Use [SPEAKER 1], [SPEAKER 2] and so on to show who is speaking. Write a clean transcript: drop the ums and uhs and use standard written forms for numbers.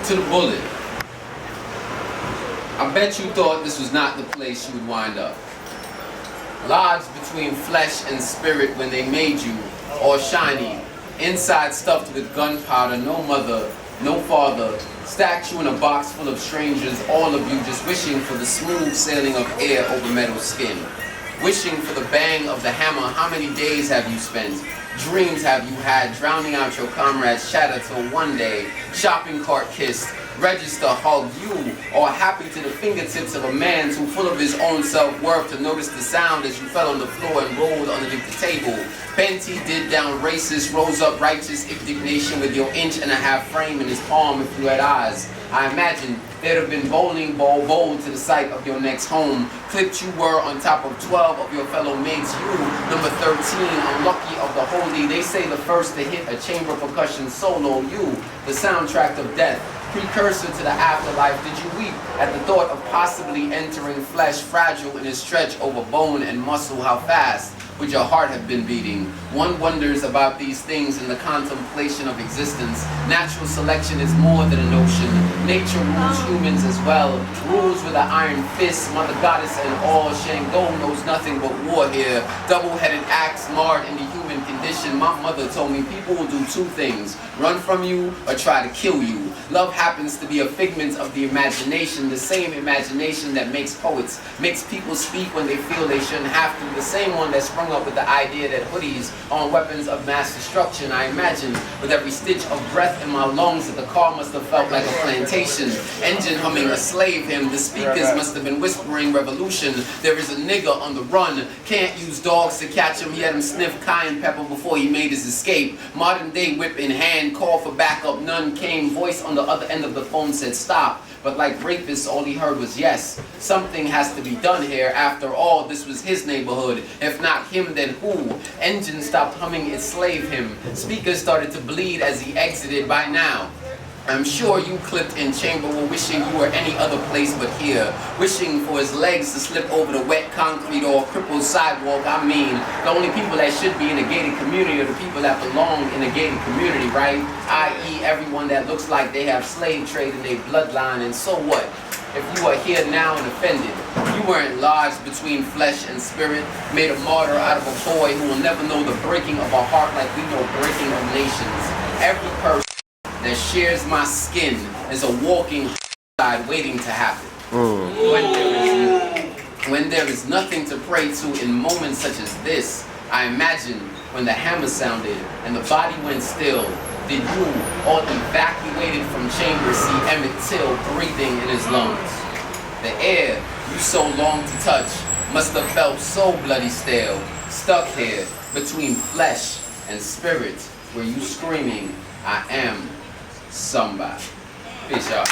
[SPEAKER 1] To the bullet. I bet you thought this was not the place you would wind up. Lodged between flesh and spirit when they made you, all shiny, inside stuffed with gunpowder, no mother, no father, stacked you in a box full of strangers, all of you just wishing for the smooth sailing of air over metal skin. Wishing for the bang of the hammer. How many days have you spent? Dreams have you had, drowning out your comrades' chatter till one day, shopping cart kissed, register hugged you, or happy to the fingertips of a man too full of his own self-worth to notice the sound as you fell on the floor and rolled underneath the table. Penty did down racist, rose up righteous indignation with your 1.5-inch frame in his palm if you had eyes. I imagine there'd have been bowling ball bowled to the site of your next home. Clipped you were on top of 12 of your fellow mates. You, number 13, unlucky of the holy. They say the first to hit a chamber percussion solo. You, the soundtrack of death. Precursor to the afterlife. Did you weep at the thought of possibly entering flesh, fragile in its stretch over bone and muscle? How fast would your heart have been beating? One wonders about these things in the contemplation of existence. Natural selection is more than a notion. Nature rules humans as well. Rules with an iron fist. Mother goddess and all. Shango knows nothing but war here. Double-headed axe marred in the human condition. My mother told me people will do two things. Run from you or try to kill you. Love happens to be a figment of the imagination. The same imagination that makes poets. Makes people speak when they feel they shouldn't have to. The same one that sprung up with the idea that hoodies are weapons of mass destruction. I imagine with every stitch of breath in my lungs that the car must have felt like a plantation. Engine humming a slave hymn. The speakers must have been whispering revolution. There is a nigger on the run. Can't use dogs to catch him. He had him sniff cayenne pepper before he made his escape. Modern day whip in hand. Call for backup. None came. Voice on the other end of the phone said stop. But like rapists, all he heard was yes. Something has to be done here. After all, this was his neighborhood. If not him, then who? Engine stopped humming its slave hymn. Speakers started to bleed as he exited. By now, I'm sure you clipped in chamber were wishing you were any other place but here. Wishing for his legs to slip over the wet concrete or crippled sidewalk. I mean, the only people that should be in a gated community are the people that belong in a gated community, right? I.e. everyone that looks like they have slave trade in their bloodline. And so what? If you are here now and offended, you weren't lodged between flesh and spirit, made a martyr out of a boy who will never know the breaking of a heart like we know breaking of nations. Every person that shares my skin is a walking side waiting to happen. When there is nothing to pray to in moments such as this, I imagine when the hammer sounded and the body went still, did you, all evacuated from chamber, see Emmett Till breathing in his lungs? The air you so long to touch must have felt so bloody stale, stuck here between flesh and spirit, where you screaming, I am somebody. Peace, y'all.